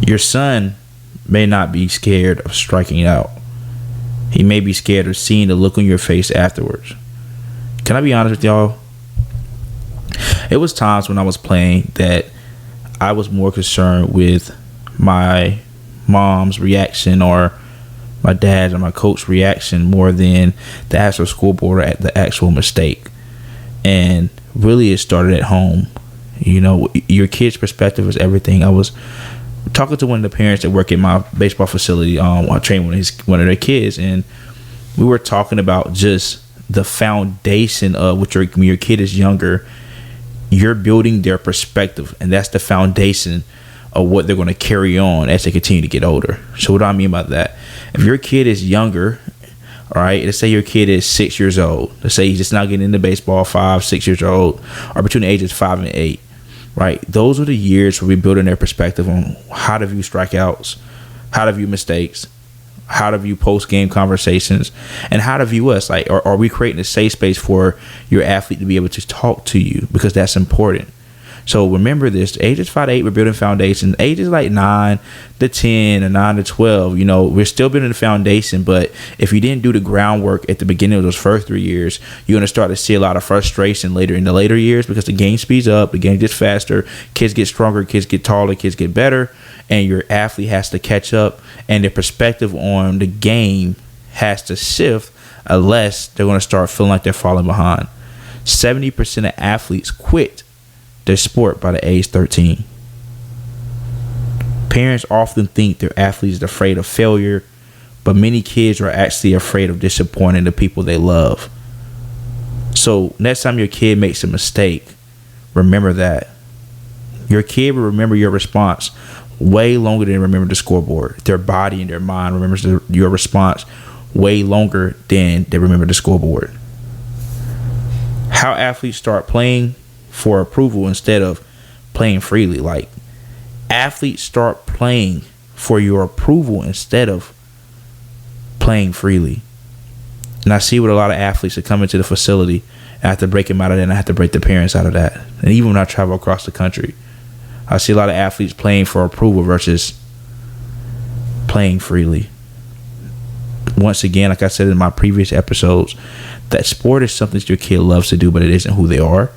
Your son may not be scared of striking out. He may be scared of seeing the look on your face afterwards. Can I be honest with y'all? It was times when I was playing that I was more concerned with my mom's reaction or my dad's or my coach's reaction more than the actual scoreboard or at the actual mistake. And really it started at home. You know, your kid's perspective is everything. I was talking to one of the parents that work at my baseball facility. I trained one of their kids, and we were talking about just the foundation of when your kid is younger, you're building their perspective, and that's the foundation of what they're going to carry on as they continue to get older. So what do I mean by that? If your kid is younger, all right, let's say your kid is 6 years old. Let's say he's just now getting into baseball, 5, 6 years old, or between the ages 5 and 8, right? Those are the years where we're building their perspective on how to view strikeouts, how to view mistakes, how to view post-game conversations, and how to view us. Like, are we creating a safe space for your athlete to be able to talk to you? Because that's important. So remember this, ages 5 to 8, we're building foundation. Ages like 9 to 10 or 9 to 12, you know, we're still building the foundation. But if you didn't do the groundwork at the beginning of those first 3 years, you're going to start to see a lot of frustration later in the later years, because the game speeds up, the game gets faster, kids get stronger, kids get taller, kids get better, and your athlete has to catch up, and their perspective on the game has to shift, unless they're going to start feeling like they're falling behind. 70% of athletes quit their sport by the age 13. Parents often think their athletes are afraid of failure, but many kids are actually afraid of disappointing the people they love. So next time your kid makes a mistake, remember that. Your kid will remember your response way longer than remember the scoreboard. Their body and their mind remembers your response way longer than they remember the scoreboard. How athletes start playing for approval instead of playing freely. Like, athletes start playing for your approval instead of playing freely. And I see with a lot of athletes that come into the facility, I have to break them out of that, and I have to break the parents out of that. And even when I travel across the country, I see a lot of athletes playing for approval versus playing freely. Once again, like I said in my previous episodes, that sport is something that your kid loves to do, but it isn't who they are.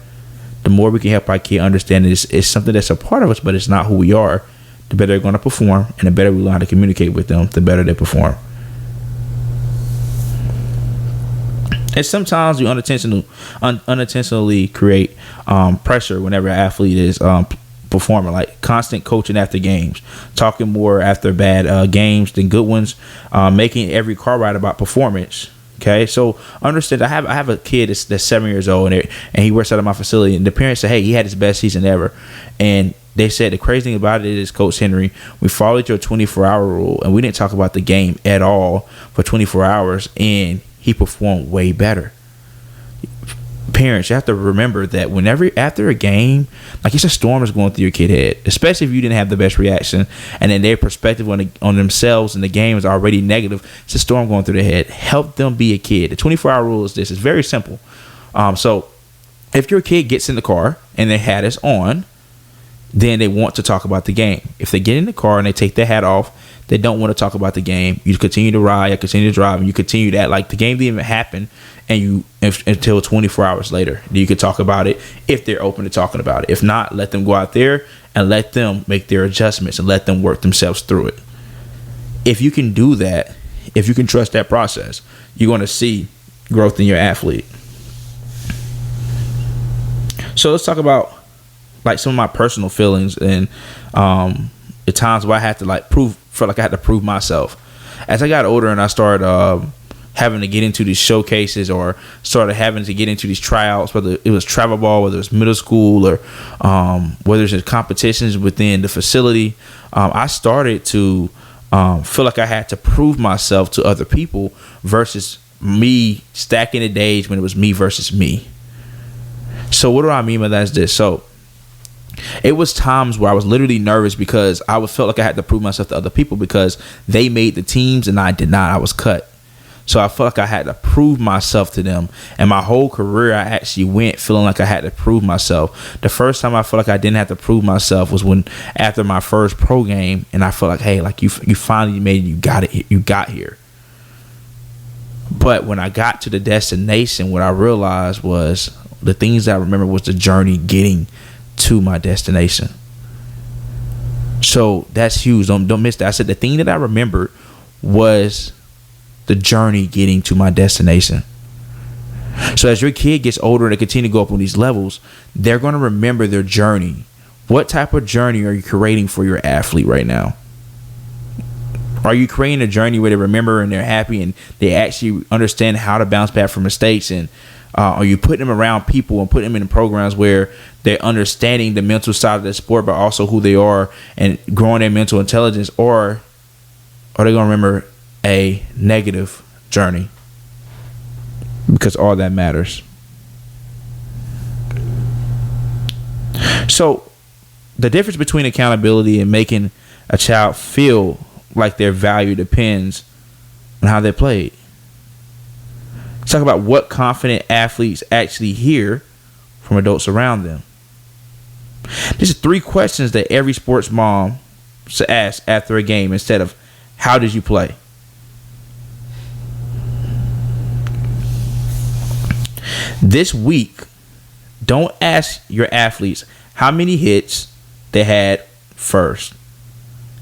The more we can help our kid understand it's something that's a part of us, but it's not who we are, the better they're going to perform, and the better we learn how to communicate with them, the better they perform. And sometimes we unintentionally create pressure whenever an athlete is performing, like constant coaching after games, talking more after bad games than good ones, making every car ride about performance. Okay, so understand, I have a kid that's 7 years old, and he works out of my facility, and the parents say, hey, he had his best season ever. And they said the crazy thing about it is, Coach Henry, we followed your 24-hour rule, and we didn't talk about the game at all for 24 hours, and he performed way better. Parents, you have to remember that after a game, like, it's a storm is going through your kid's head, especially if you didn't have the best reaction, and then their perspective on themselves and the game is already negative. It's a storm going through their head. Help them be a kid. The 24-hour rule is this. It's very simple. So if your kid gets in the car and their hat is on, then they want to talk about the game. If they get in the car and they take their hat off, they don't want to talk about the game. You continue to ride, you continue to drive, and you continue that like the game didn't even happen, and until 24 hours later, you could talk about it if they're open to talking about it. If not, let them go out there and let them make their adjustments and let them work themselves through it. If you can do that, if you can trust that process, you're going to see growth in your athlete. So let's talk about like some of my personal feelings and the times where I had to felt like I had to prove myself. As I got older and I started having to get into these showcases or started having to get into these tryouts, whether it was travel ball, whether it was middle school, or whether it's competitions within the facility, I started to feel like I had to prove myself to other people versus me stacking the days when it was me versus me. So what do I mean by that is this. So it was times where I was literally nervous because I felt like I had to prove myself to other people because they made the teams and I did not. I was cut. So I felt like I had to prove myself to them. And my whole career, I actually went feeling like I had to prove myself. The first time I felt like I didn't have to prove myself was when after my first pro game, and I felt like, hey, like you finally made it, you got here. But when I got to the destination, what I realized was the things I remember was the journey getting to my destination. So that's huge. Don't miss that. I said the thing that I remembered was the journey getting to my destination. So as your kid gets older and they continue to go up on these levels, they're going to remember their journey. What type of journey are you creating for your athlete right now? Are you creating a journey where they remember and they're happy and they actually understand how to bounce back from mistakes? And are you putting them around people and putting them in programs where they're understanding the mental side of the sport, but also who they are and growing their mental intelligence? Or are they going to remember a negative journey? Because all that matters. So the difference between accountability and making a child feel like their value depends on how they played. Let's talk about what confident athletes actually hear from adults around them. These are 3 questions that every sports mom should ask after a game instead of how did you play? This week, don't ask your athletes how many hits they had first.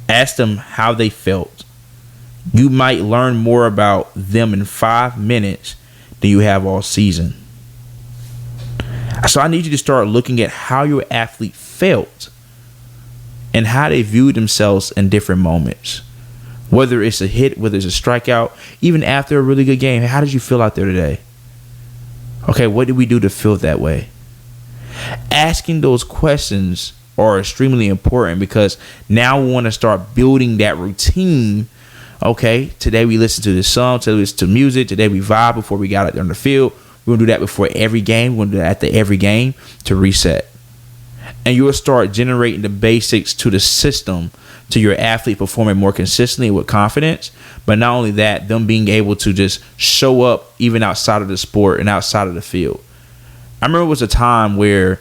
Ask them how they felt. You might learn more about them in 5 minutes than you have all season. So I need you to start looking at how your athlete felt and how they viewed themselves in different moments. Whether it's a hit, whether it's a strikeout, even after a really good game. How did you feel out there today? Okay, what did we do to feel that way? Asking those questions are extremely important because now we want to start building that routine. Okay, today we listen to this song, today we listen to music, today we vibe before we got out there on the field. We're going to do that before every game. We're going to do that after every game to reset. And you'll start generating the basics to the system to your athlete performing more consistently with confidence. But not only that, them being able to just show up even outside of the sport and outside of the field. I remember it was a time where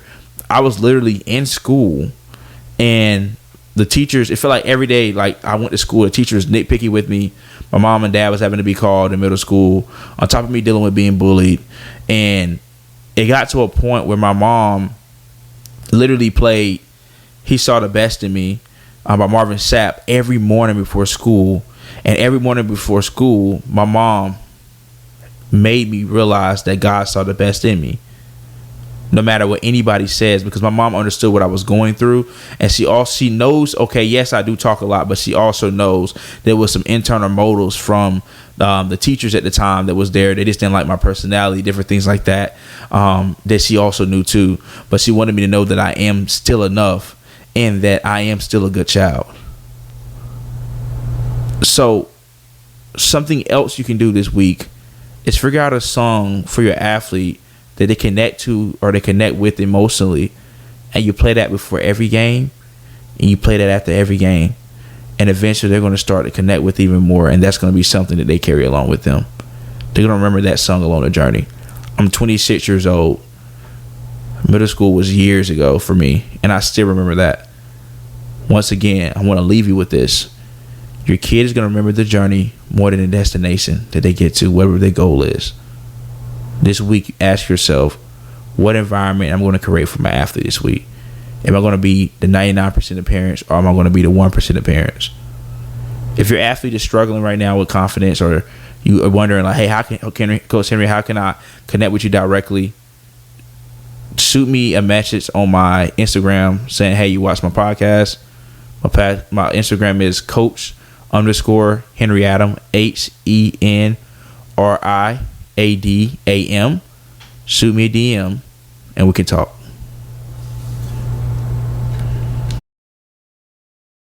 I was literally in school and the teachers, it felt like every day, like I went to school, the teachers nitpicky with me. My mom and dad was having to be called in middle school on top of me dealing with being bullied. And it got to a point where my mom literally played He Saw the Best in Me by Marvin Sapp every morning before school. And every morning before school, my mom made me realize that God saw the best in me. No matter what anybody says, because my mom understood what I was going through. And she knows, okay, yes, I do talk a lot, but she also knows there was some internal motives from the teachers at the time that was there. They just didn't like my personality, different things like that, that she also knew too. But she wanted me to know that I am still enough and that I am still a good child. So something else you can do this week is figure out a song for your athlete that they connect to or they connect with emotionally, and you play that before every game and you play that after every game, and eventually they're going to start to connect with even more, and that's going to be something that they carry along with them. They're going to remember that song along the journey. I'm 26 years old. Middle school was years ago for me, and I still remember that. Once again, I want to leave you with this. Your kid is going to remember the journey more than the destination that they get to, whatever their goal is. This week, ask yourself, what environment I'm going to create for my athlete this week? Am I going to be the 99% of parents, or am I going to be the 1% of parents? If your athlete is struggling right now with confidence, or you are wondering, like, hey, Coach Henry, how can I connect with you directly? Shoot me a message on my Instagram saying, hey, you watch my podcast. My Instagram is Coach_Henry Adam, HENRIADAM. Shoot me a DM and we can talk.